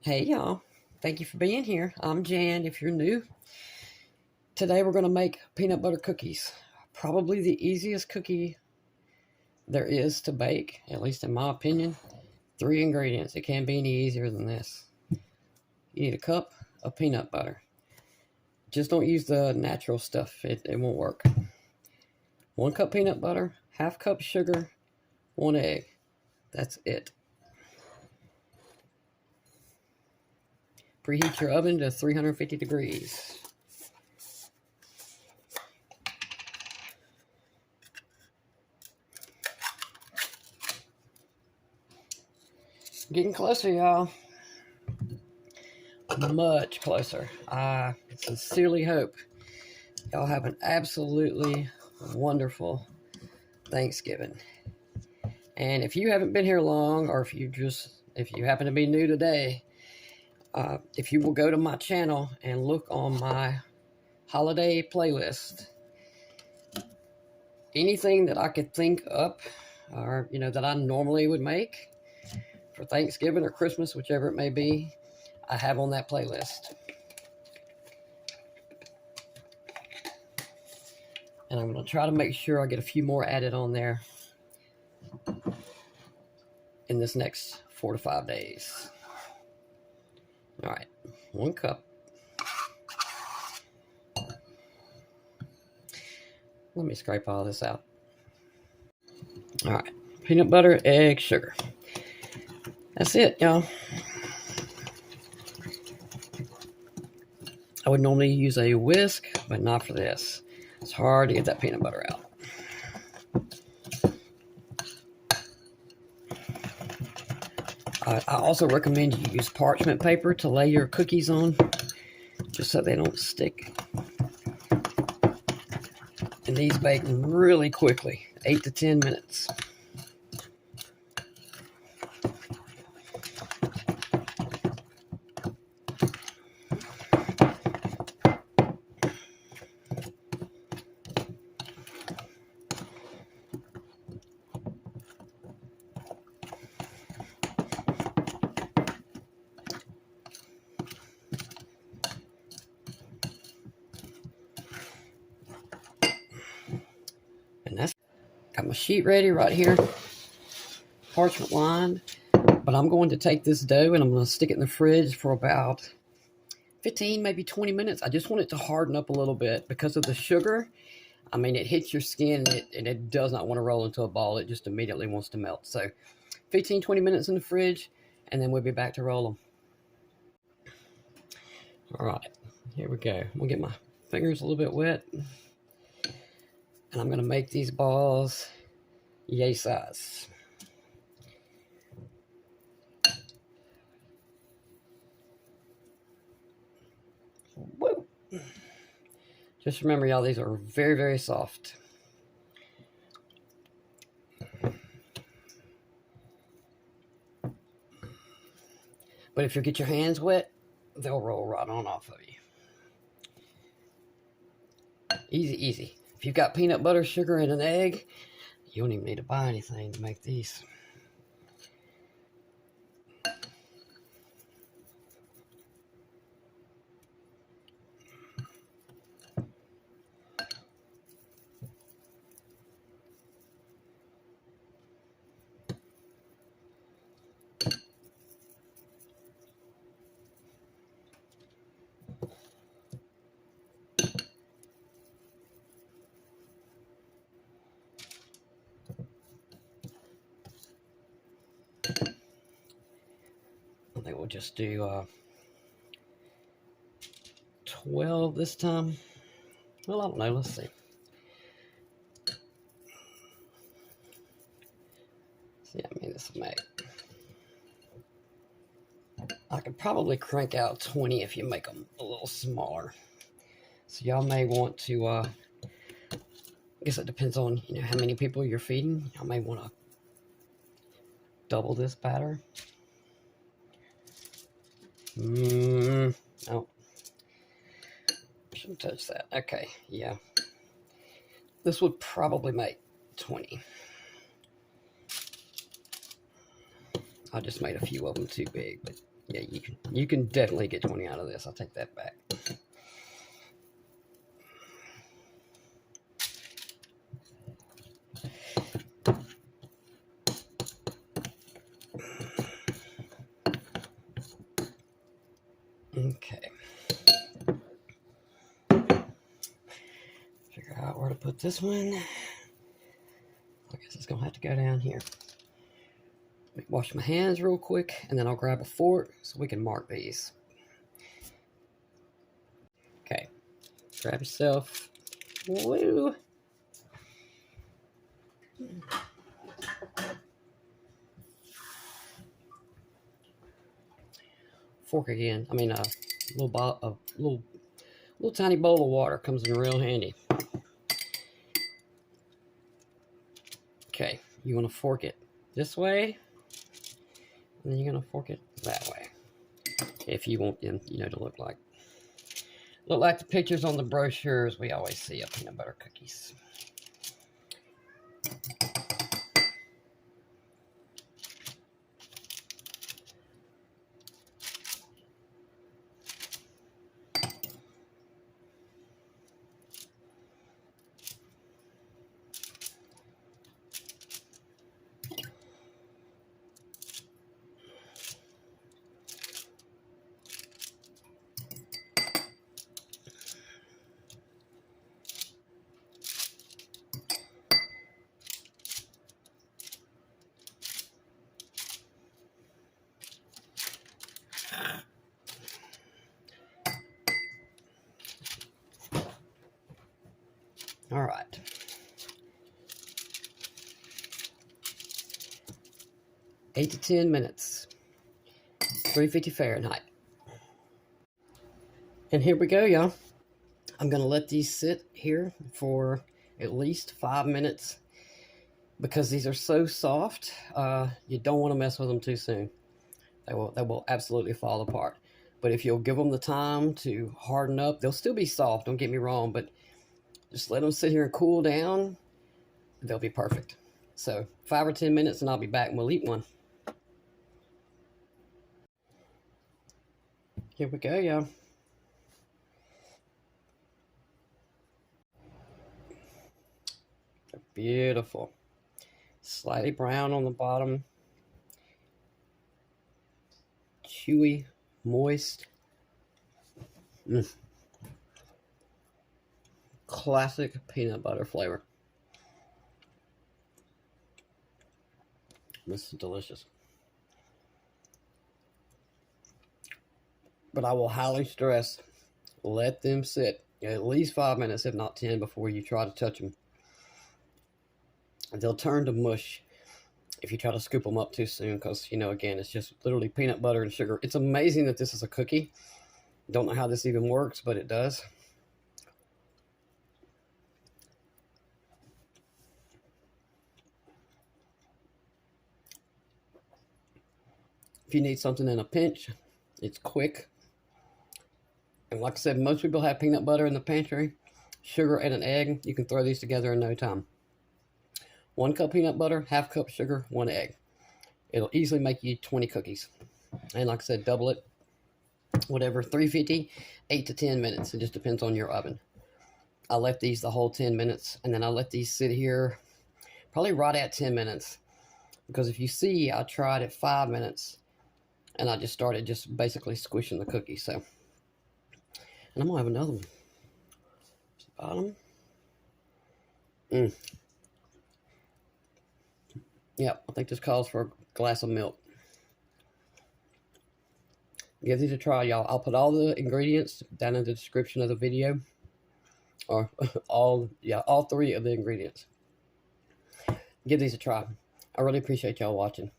Hey y'all, thank you for being here. I'm Jan if you're new. Today we're going to make peanut butter cookies. Probably the easiest cookie there is to bake, at least in my opinion. 3 ingredients. It can't be any easier than this. You need a cup of peanut butter. Just don't use the natural stuff, it won't work. 1 cup peanut butter, half cup sugar, 1 egg. That's it. Preheat your oven to 350 degrees. Getting closer, y'all. Much closer. I sincerely hope y'all have an absolutely wonderful Thanksgiving. And if you haven't been here long, or if you happen to be new today, if you will go to my channel and look on my holiday playlist, anything that I could think up, or that I normally would make for Thanksgiving or Christmas, whichever it may be, I have on that playlist. And I'm going to try to make sure I get a few more added on there in this next 4 to 5 days. All right, 1 cup. Let me scrape all this out. All right, peanut butter, egg, sugar. That's it, y'all. I would normally use a whisk, but not for this. It's hard to get that peanut butter out. I also recommend you use parchment paper to lay your cookies on, just so they don't stick. And these bake really quickly, 8 to 10 minutes. And that's got my sheet ready right here, parchment lined. But I'm going to take this dough and I'm going to stick it in the fridge for about 15, maybe 20 minutes. I just want it to harden up a little bit because of the sugar. I mean, it hits your skin and it does not want to roll into a ball. It just immediately wants to melt. So 15, 20 minutes in the fridge, and then we'll be back to roll them. All right, here we go. I'm going to get my fingers a little bit wet. And I'm going to make these balls yay size. Woo! Just remember, y'all, these are very, very soft. But if you get your hands wet, they'll roll right on off of you. Easy, easy. If you've got peanut butter, sugar, and an egg, you don't even need to buy anything to make these. I think we'll just do 12 this time. Well, I don't know. Let's see. See how many this will make. I could probably crank out 20 if you make them a little smaller. So y'all may want to, I guess it depends on, how many people you're feeding. Y'all may want to double this batter. Oh, shouldn't touch that. Okay, yeah. This would probably make 20. I just made a few of them too big, but Yeah, you can definitely get 20 out of this. I'll take that back. Okay. Figure out where to put this one. I guess it's gonna have to go down here. Let me wash my hands real quick, and then I'll grab a fork so we can mark these. Okay. Grab yourself. Woo. Fork again. I mean, a little tiny bowl of water comes in real handy. Okay, you want to fork it this way, and then you're gonna fork it that way. If you want them, to look like the pictures on the brochures we always see of peanut butter cookies. All right. Eight to 10 minutes. 350 Fahrenheit. And here we go, y'all. I'm going to let these sit here for at least 5 minutes because these are so soft. You don't want to mess with them too soon. They will absolutely fall apart. But if you'll give them the time to harden up, they'll still be soft, don't get me wrong, but just let them sit here and cool down. They'll be perfect. So 5 or 10 minutes and I'll be back and we'll eat one. Here we go, y'all. They're beautiful. Slightly brown on the bottom. Chewy, moist. Classic peanut butter flavor. This is delicious. But I will highly stress, let them sit at least 5 minutes, if not 10, before you try to touch them. They'll turn to mush if you try to scoop them up too soon because, again, it's just literally peanut butter and sugar. It's amazing that this is a cookie. Don't know how this even works, but it does. If you need something in a pinch, it's quick. And like I said, most people have peanut butter in the pantry, sugar, and an egg. You can throw these together in no time. 1 cup peanut butter, ½ cup sugar, 1 egg. It'll easily make you 20 cookies. And like I said, double it, whatever, 350, 8 to 10 minutes. It just depends on your oven. I left these the whole 10 minutes, and then I let these sit here probably right at 10 minutes. Because if you see, I tried at 5 minutes, and I just started basically squishing the cookie. So, and I'm going to have another one. Bottom. Yep, I think this calls for a glass of milk. Give these a try, y'all. I'll put all the ingredients down in the description of the video. Or all 3 of the ingredients. Give these a try. I really appreciate y'all watching.